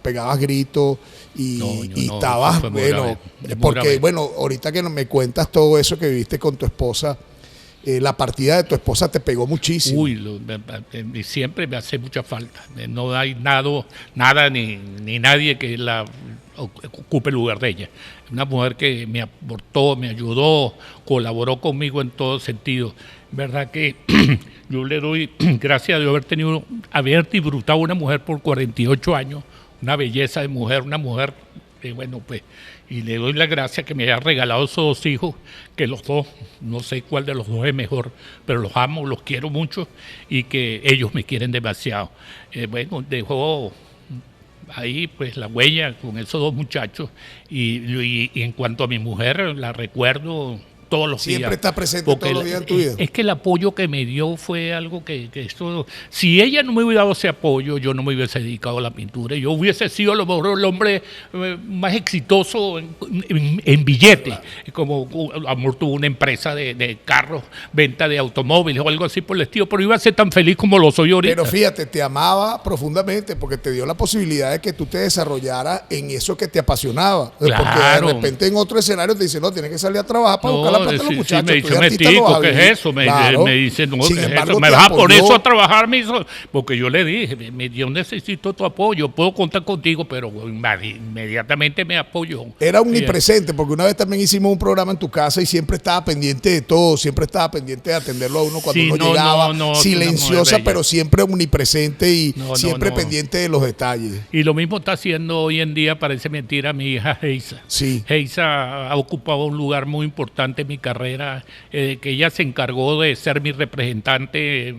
pegabas gritos y estabas, bueno, porque bueno, ahorita que me cuentas todo eso que viviste con tu esposa, la partida de tu esposa te pegó muchísimo. Uy, siempre me hace mucha falta. No hay nada ni nadie que la ocupe el lugar de ella. Una mujer que me aportó, me ayudó, colaboró conmigo en todo sentido. Verdad que yo le doy gracias de haber disfrutado una mujer por 48 años, una belleza de mujer, una mujer que bueno, pues, y le doy las gracias que me haya regalado esos 2 hijos, que los 2, no sé cuál de los 2 es mejor, pero los amo, los quiero mucho y que ellos me quieren demasiado. Bueno, dejó ahí pues la huella con esos 2 muchachos y en cuanto a mi mujer, la recuerdo todos los días. Siempre está presente todos los días en tu vida. Es que el apoyo que me dio fue algo que esto, si ella no me hubiera dado ese apoyo, yo no me hubiese dedicado a la pintura. Yo hubiese sido a lo mejor el hombre más exitoso en billete. Claro. Como amor tuvo una empresa de carros, venta de automóviles o algo así por el estilo, pero iba a ser tan feliz como lo soy ahorita. Pero fíjate, te amaba profundamente porque te dio la posibilidad de que tú te desarrollaras en eso que te apasionaba. Claro. Porque de repente en otro escenario te dicen, no, tienes que salir a trabajar para buscar la plata de los muchachos. Me dice, metico, ¿qué es eso? Claro. Me dice, no, Sin ¿qué es embargo, eso? ¿Me vas a poner eso a trabajar? Porque yo le dije, yo necesito tu apoyo, puedo contar contigo, pero inmediatamente me apoyó. Era omnipresente, porque una vez también hicimos un programa en tu casa y siempre estaba pendiente de todo, siempre estaba pendiente de atenderlo a uno cuando uno llegaba, silenciosa, pero siempre omnipresente y siempre pendiente de los detalles. Y lo mismo está haciendo hoy en día, parece mentira, mi hija Heisa. Sí. Heisa ha ocupado un lugar muy importante en mi carrera, que ella se encargó de ser mi representante,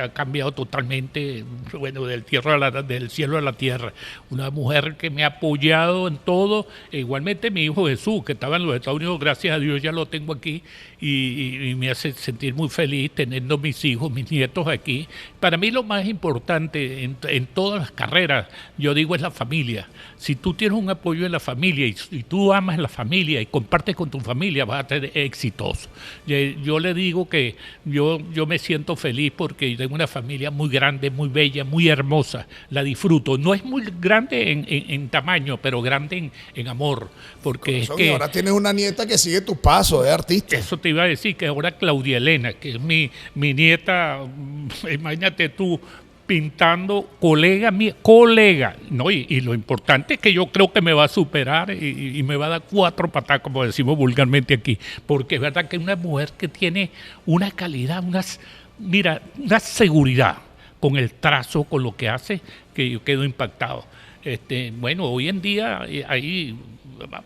ha cambiado totalmente, bueno, del cielo a la tierra. Una mujer que me ha apoyado en todo, igualmente mi hijo Jesús, que estaba en los Estados Unidos, gracias a Dios ya lo tengo aquí, y me hace sentir muy feliz teniendo mis hijos, mis nietos aquí. Para mí lo más importante en todas las carreras, yo digo, es la familia. Si tú tienes un apoyo en la familia y tú amas la familia y compartes con tu familia, vas a tener exitoso. Yo le digo que yo me siento feliz porque tengo una familia muy grande, muy bella, muy hermosa. La disfruto. No es muy grande en tamaño, pero grande en amor. Porque es que ahora tienes una nieta que sigue tus pasos, es artista. Eso te iba a decir, que ahora Claudia Elena, que es mi nieta, imagínate tú, pintando, colega, ¿no? Y lo importante es que yo creo que me va a superar y me va a dar 4 patadas, como decimos vulgarmente aquí, porque es verdad que es una mujer que tiene una calidad, una seguridad con el trazo, con lo que hace, que yo quedo impactado. Bueno, hoy en día ahí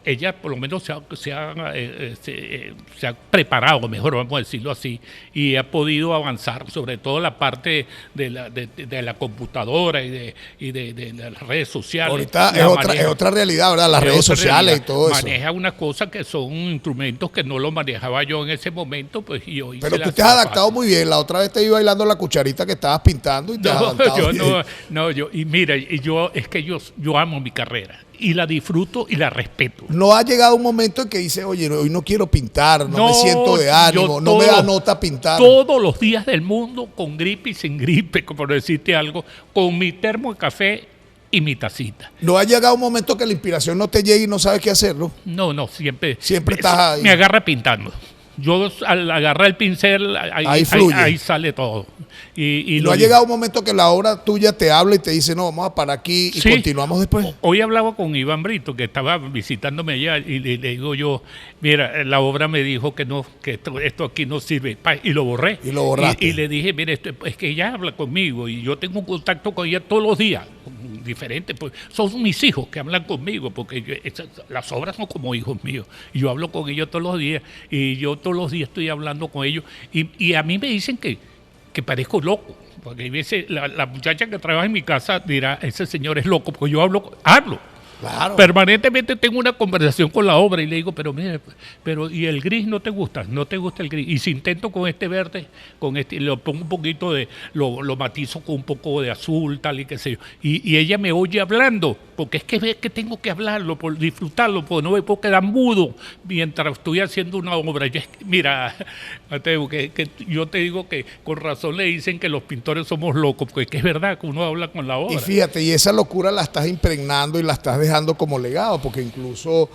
ella por lo menos se ha preparado, mejor vamos a decirlo así, y ha podido avanzar, sobre todo la parte de la computadora y de las redes sociales. Ahorita es otra realidad, ¿verdad? Las redes sociales y todo eso. Maneja unas cosas que son instrumentos que no los manejaba yo en ese momento, pues, y hoy. Pero tú te has adaptado muy bien. La otra vez te iba bailando la cucharita que estabas pintando y te has adaptado bien. Y mira, yo amo mi carrera y la disfruto y la respeto. No ha llegado un momento en que dice, oye, hoy no quiero pintar, no me siento de ánimo, no me da nota pintar. Todos los días del mundo, con gripe y sin gripe, como decirte algo, con mi termo de café y mi tacita. ¿No ha llegado un momento que la inspiración no te llegue y no sabes qué hacer, no? No, siempre estás ahí. Me agarra pintando. Yo al agarrar el pincel, ahí sale todo. Y ¿No ha llegado un momento que la obra tuya te habla y te dice, no, vamos a parar aquí y continuamos después? Hoy hablaba con Iván Brito, que estaba visitándome allá, y le digo yo, mira, la obra me dijo que no, que esto aquí no sirve, y lo borré. Y lo borraste. Y le dije, mira, es que ella habla conmigo y yo tengo un contacto con ella todos los días, diferente, pues son mis hijos que hablan conmigo, porque las obras son como hijos míos, y yo hablo con ellos todos los días, y yo todos los días estoy hablando con ellos, y a mí me dicen que parezco loco, porque a veces la muchacha que trabaja en mi casa dirá, ese señor es loco, porque yo hablo, Claro. Permanentemente tengo una conversación con la obra y le digo, pero mire, pero ¿y el gris no te gusta? ¿No te gusta el gris? Y si intento con este verde, con este, lo pongo un poquito de, lo matizo con un poco de azul, tal y qué sé yo. Y ella me oye hablando, porque es que ve que tengo que hablarlo, por disfrutarlo, porque no me puedo quedar mudo mientras estoy haciendo una obra. Mira, Mateo, que yo te digo que con razón le dicen que los pintores somos locos, porque es que es verdad que uno habla con la obra. Y fíjate, y esa locura la estás impregnando y la estás dejando como legado, porque incluso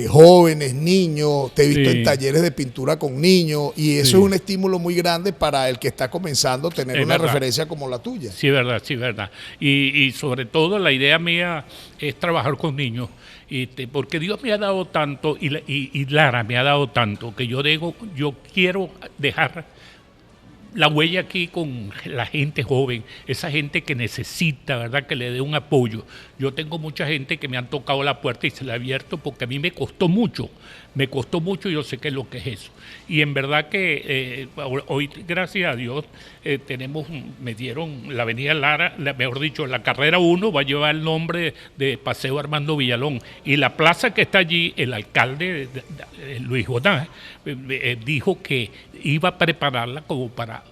jóvenes, niños, te he visto en talleres de pintura con niños, y eso es un estímulo muy grande para el que está comenzando a tener una referencia como la tuya. Sí, verdad, sí, verdad. Y sobre todo la idea mía es trabajar con niños, porque Dios me ha dado tanto y Lara me ha dado tanto, que yo quiero dejar la huella aquí con la gente joven, esa gente que necesita, ¿verdad?, que le dé un apoyo. Yo tengo mucha gente que me han tocado la puerta y se la he abierto porque a mí me costó mucho y yo sé qué es lo que es eso. Y en verdad que hoy, gracias a Dios, me dieron la avenida Lara, mejor dicho, la carrera 1 va a llevar el nombre de Paseo Armando Villalón. Y la plaza que está allí, el alcalde Luis Jonás dijo que iba a prepararla como para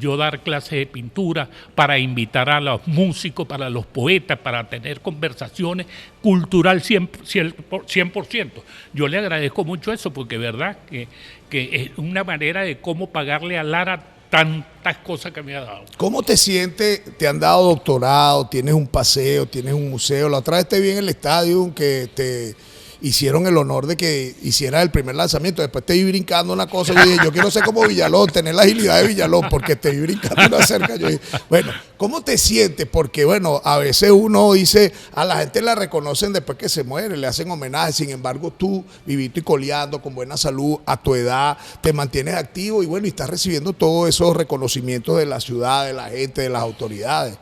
yo dar clases de pintura, para invitar a los músicos, para los poetas, para tener conversaciones cultural 100%. Yo le agradezco mucho eso, porque verdad que es una manera de cómo pagarle a Lara tantas cosas que me ha dado. ¿Cómo te sientes? Te han dado doctorado, tienes un paseo, tienes un museo. La otra vez te vi en el estadio que te hicieron el honor de que hicieras el primer lanzamiento. Después te vi brincando una cosa. Yo dije, yo quiero ser como Villalón, tener la agilidad de Villalón, porque te vi brincando una cerca. Yo dije, bueno, ¿cómo te sientes? Porque, bueno, a veces uno dice, a la gente la reconocen después que se muere, le hacen homenaje. Sin embargo, tú, vivito y coleando, con buena salud, a tu edad, te mantienes activo y, bueno, y estás recibiendo todos esos reconocimientos de la ciudad, de la gente, de las autoridades.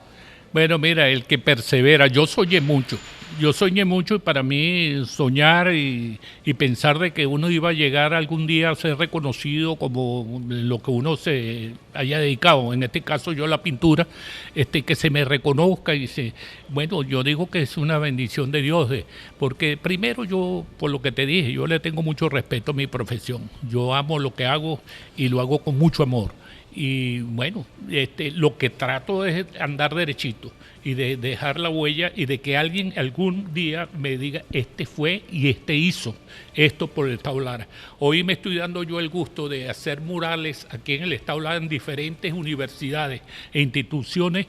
Bueno, mira, el que persevera, yo soñé mucho y para mí soñar y pensar de que uno iba a llegar algún día a ser reconocido como lo que uno se haya dedicado, en este caso yo la pintura, que se me reconozca bueno, yo digo que es una bendición de Dios, porque primero yo, por lo que te dije, yo le tengo mucho respeto a mi profesión, yo amo lo que hago y lo hago con mucho amor. Y bueno, lo que trato es andar derechito y de dejar la huella y de que alguien algún día me diga, este fue y este hizo esto por el Estado Lara. Hoy me estoy dando yo el gusto de hacer murales aquí en el Estado Lara en diferentes universidades e instituciones,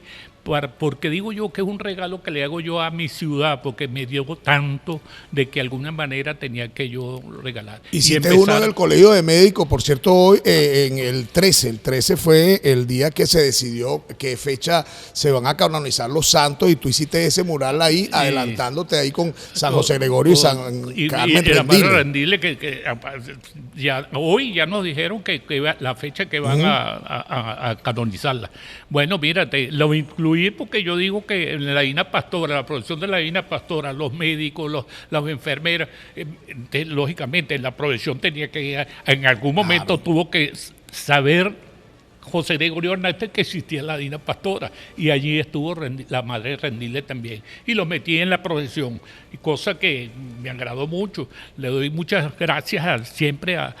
porque digo yo que es un regalo que le hago yo a mi ciudad, porque me dio tanto de que de alguna manera tenía que yo regalar. Hiciste uno en el Colegio de Médicos, por cierto, hoy en el 13 fue el día que se decidió qué fecha se van a canonizar los santos, y tú hiciste ese mural ahí, adelantándote ahí con San José Gregorio y San Carmen Rendile. Hoy ya nos dijeron que la fecha que van a canonizarla. Bueno, mírate, lo incluí porque yo digo que en la Divina Pastora, la profesión de la Divina Pastora, los médicos, las enfermeras, lógicamente la profesión tenía que, en algún momento tuvo que saber José Gregorio Hernández que existía la Divina Pastora, y allí estuvo la madre Rendile también, y lo metí en la profesión, cosa que me agradó mucho. Le doy muchas gracias siempre a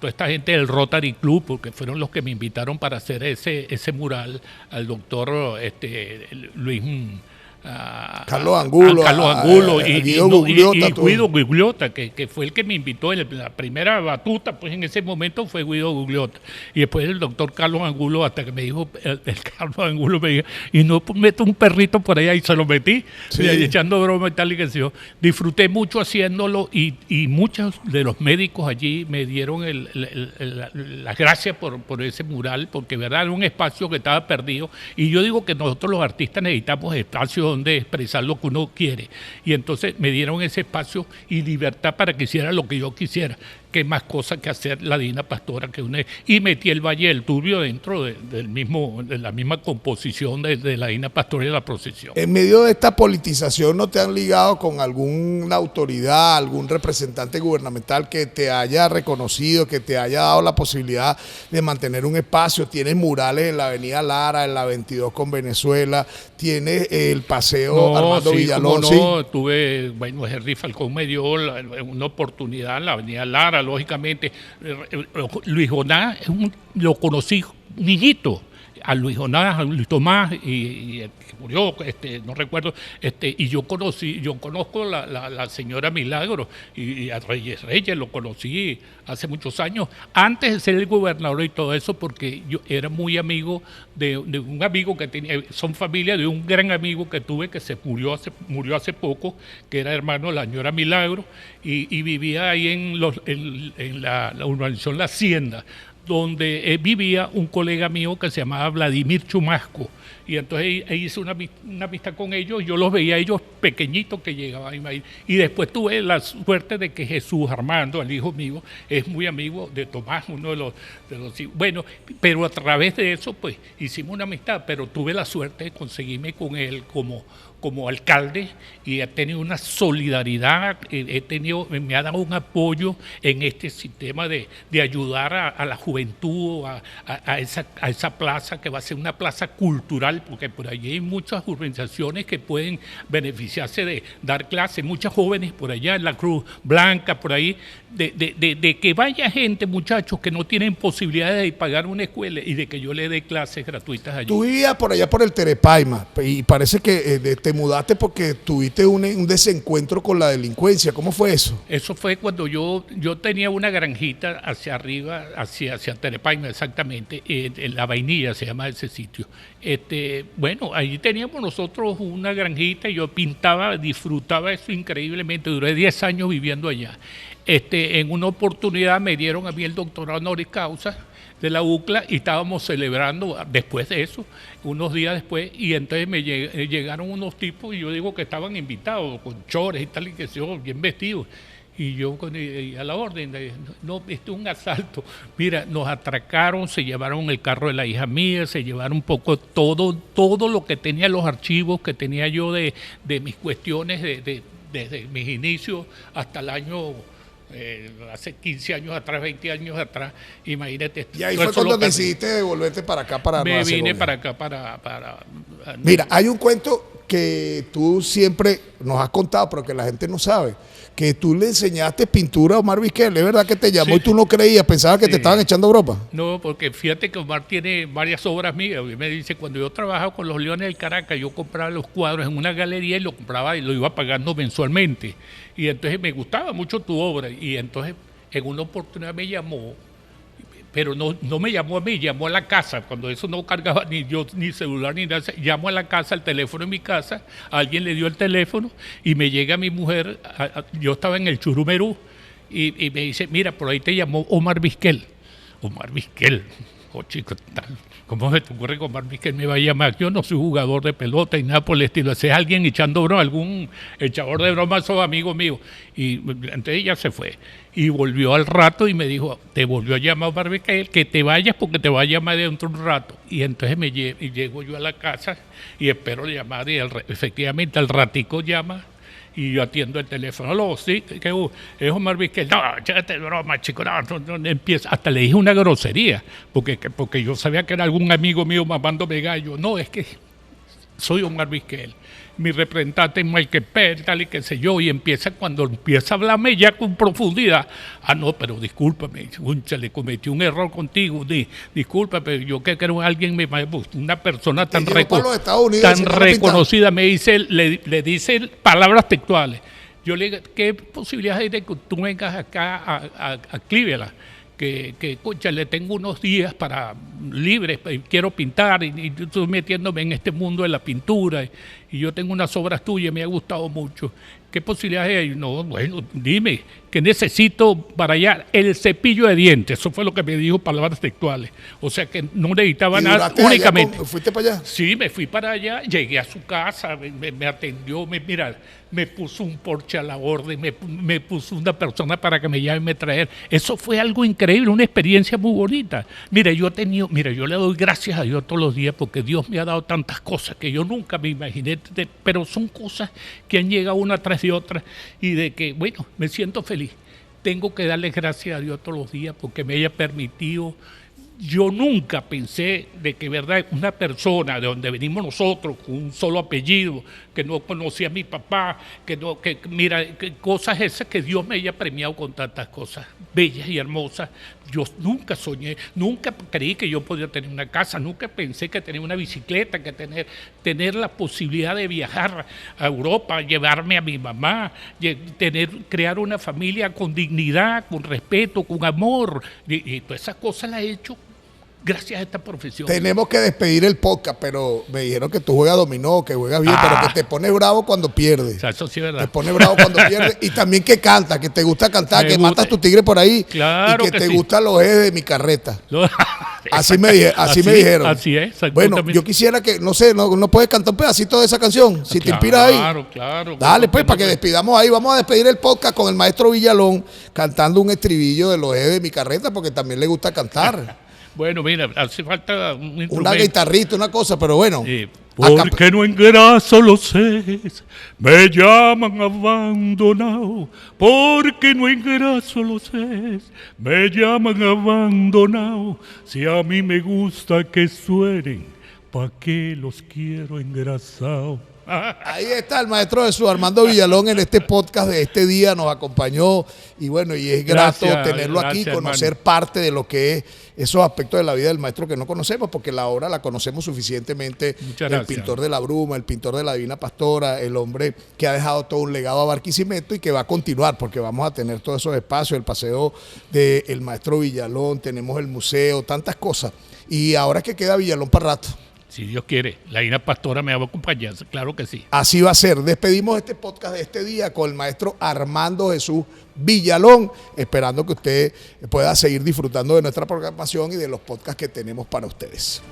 toda esta gente del Rotary Club, porque fueron los que me invitaron para hacer ese mural, al doctor Luis Carlos Angulo y Guido Gugliota, que fue el que me invitó en la primera batuta, pues en ese momento fue Guido Gugliota, y después el doctor Carlos Angulo, hasta que me dijo el Carlos Angulo, me dijo, y no meto un perrito por allá, y se lo metí, echando broma y tal, y que yo disfruté mucho haciéndolo, y muchos de los médicos allí me dieron las gracias por ese mural, porque verdad era un espacio que estaba perdido, y yo digo que nosotros los artistas necesitamos espacios donde expresar lo que uno quiere, y entonces me dieron ese espacio y libertad para que hiciera lo que yo quisiera. qué más cosas que hacer la Divina Pastora que une. Y metí el Valle del Turbio dentro de la misma composición de la Divina Pastora y la procesión. En medio de esta politización, ¿no te han ligado con alguna autoridad, algún representante gubernamental que te haya reconocido, que te haya dado la posibilidad de mantener un espacio? Tienes murales en la Avenida Lara, en la 22 con Venezuela, tienes el paseo Armando Villalón. No, tuve, bueno, Henry Falcón me dio una oportunidad en la Avenida Lara, lógicamente. Luis Jonás, lo conocí niñito, a Luis Jonás, a Luis Tomás, y que murió, no recuerdo, y yo conozco la señora Milagro, y a Reyes lo conocí hace muchos años, antes de ser el gobernador y todo eso, porque yo era muy amigo de un amigo que tenía, son familia de un gran amigo que tuve que murió hace poco, que era hermano de la señora Milagro, y vivía ahí en la urbanización La Hacienda, donde vivía un colega mío que se llamaba Vladimir Chumasco, y entonces hice una amistad con ellos, yo los veía a ellos pequeñitos que llegaban ahí, y después tuve la suerte de que Jesús Armando, el hijo mío, es muy amigo de Tomás, uno de los bueno, pero a través de eso pues hicimos una amistad, pero tuve la suerte de conseguirme con él como alcalde, y he tenido una solidaridad, me ha dado un apoyo en este sistema de ayudar a la juventud, a esa plaza que va a ser una plaza cultural, porque por allí hay muchas organizaciones que pueden beneficiarse de dar clases, muchas jóvenes por allá en la Cruz Blanca, por ahí, de que vaya gente, muchachos, que no tienen posibilidades de pagar una escuela y de que yo le dé clases gratuitas allí. Tú vivías por allá por el Terepaima y parece que te mudaste porque tuviste un desencuentro con la delincuencia. ¿Cómo fue eso? Eso fue cuando yo tenía una granjita hacia arriba, hacia Terepaima exactamente, en La Vainilla se llama ese sitio. Bueno, allí teníamos nosotros una granjita y yo pintaba, disfrutaba eso increíblemente, duré 10 años viviendo allá. En una oportunidad me dieron a mí el doctorado honoris causa de la UCLA y estábamos celebrando después de eso, unos días después, y entonces me llegaron unos tipos y yo digo que estaban invitados con chores y tal y que se bien vestidos. Y yo a la orden, no, esto es un asalto. Mira, nos atracaron, se llevaron el carro de la hija mía, se llevaron un poco todo lo que tenía, los archivos que tenía yo de mis cuestiones desde mis inicios hasta el año, hace 15 años atrás, 20 años atrás, imagínate. Y ahí fue cuando decidiste devolverte para acá, para Nueva Segovia. Me vine para acá, para... Mira, hay un cuento que tú siempre nos has contado, pero que la gente no sabe, que tú le enseñaste pintura a Omar Vizquel. ¿Es verdad que te llamó y tú no creías, pensabas que te estaban echando broma? No, porque fíjate que Omar tiene varias obras mías. Y me dice, cuando yo trabajaba con los Leones del Caracas, yo compraba los cuadros en una galería y lo compraba y lo iba pagando mensualmente. Y entonces me gustaba mucho tu obra. Y entonces en una oportunidad me llamó, pero no me llamó a mí, llamó a la casa, cuando eso no cargaba ni celular ni nada, llamó a la casa, al teléfono en mi casa, alguien le dio el teléfono y me llega mi mujer, yo estaba en el Churumerú, y me dice, mira, por ahí te llamó Omar Vizquel. Omar Vizquel, oh chico, ¿cómo se te ocurre que Omar Vizquel me va a llamar? Yo no soy jugador de pelota y nada por el estilo, ese es alguien echando broma, algún echador de bromas, son amigos míos. Y entonces ella se fue y volvió al rato y me dijo, te volvió a llamar Omar Vizquel, que te vayas porque te va a llamar dentro de un rato. Y entonces llego yo a la casa y espero la llamada y efectivamente al ratico llama. Y yo atiendo el teléfono, aló, sí, es Omar Vizquel. No, échate de broma, chico, no empieza. Hasta le dije una grosería, porque yo sabía que era algún amigo mío mamándome gallo. No, es que soy Omar Vizquel, mi representante es Michael Pérez, tal y qué sé yo, y cuando empieza a hablarme ya con profundidad, no, pero discúlpame, le cometí un error contigo, discúlpame, pero yo que era alguien, una persona tan reconocida, me dice, le dice palabras textuales. Yo le digo, ¿qué posibilidades hay de que tú vengas acá a Cleveland? Que le tengo unos días libres, quiero pintar y estoy metiéndome en este mundo de la pintura y yo tengo unas obras tuyas, me ha gustado mucho. ¿Qué posibilidades hay? No, bueno, dime. que necesito para allá el cepillo de dientes. Eso fue lo que me dijo, palabras textuales. O sea que no necesitaba ¿Y nada, duraste allá únicamente. ¿Fuiste para allá? Sí, me fui para allá, llegué a su casa, me atendió, mira, me puso un Porsche a la orden, me puso una persona para que me llame y me traer. Eso fue algo increíble, una experiencia muy bonita. Mira, yo le doy gracias a Dios todos los días porque Dios me ha dado tantas cosas que yo nunca me imaginé, pero son cosas que han llegado una tras de otra y de que, bueno, me siento feliz. Tengo que darle gracias a Dios todos los días porque me haya permitido. Yo nunca pensé de que, verdad, una persona de donde venimos nosotros, con un solo apellido, que no conocía a mi papá, que cosas esas, que Dios me haya premiado con tantas cosas bellas y hermosas. Yo nunca soñé, nunca creí que yo podía tener una casa, nunca pensé que tener una bicicleta, que tener la posibilidad de viajar a Europa, llevarme a mi mamá, crear una familia con dignidad, con respeto, con amor, y todas esas cosas las he hecho gracias a esta profesión. Tenemos que despedir el podcast, pero me dijeron que tú juegas dominó, que juegas bien, pero que te pones bravo cuando pierdes. O sea, eso sí es verdad. Te pones bravo cuando pierdes. Y también que cantas, que te gusta cantar, Me que gusta. matas tu tigre por ahí. Claro y que te sí. gustan los ejes de mi carreta. Así me dijeron. Así es. Bueno, yo quisiera que, no sé, no puedes cantar un pedacito de esa canción, si te inspiras ahí. Claro. Dale, pues, para que despidamos ahí. Vamos a despedir el podcast con el maestro Villalón cantando un estribillo de los ejes de mi carreta, porque también le gusta cantar. Bueno, mira, hace falta un Una instrumento. guitarrita, una cosa, pero bueno. Porque no engraso los ejes, me llaman abandonado. Porque no engraso los ejes, me llaman abandonado. Si a mí me gusta que suenen, ¿pa' qué los quiero engrasados? Ahí está el maestro Jesús Armando Villalón en este podcast de este día, nos acompañó y bueno, y es grato tenerlo aquí, conocer parte de lo que es esos aspectos de la vida del maestro que no conocemos, porque la obra la conocemos suficientemente. El pintor de la bruma, el pintor de la Divina Pastora, el hombre que ha dejado todo un legado a Barquisimeto y que va a continuar, porque vamos a tener todos esos espacios, el paseo del maestro Villalón, tenemos el museo, tantas cosas. Y ahora que queda Villalón para rato. Si Dios quiere, la Divina Pastora me va a acompañar, claro que sí. Así va a ser. Despedimos este podcast de este día con el maestro Armando Jesús Villalón, esperando que usted pueda seguir disfrutando de nuestra programación y de los podcasts que tenemos para ustedes.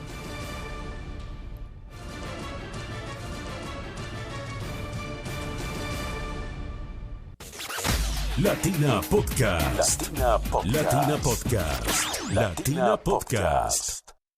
Latina Podcast. Latina Podcast. Latina Podcast. Latina Podcast.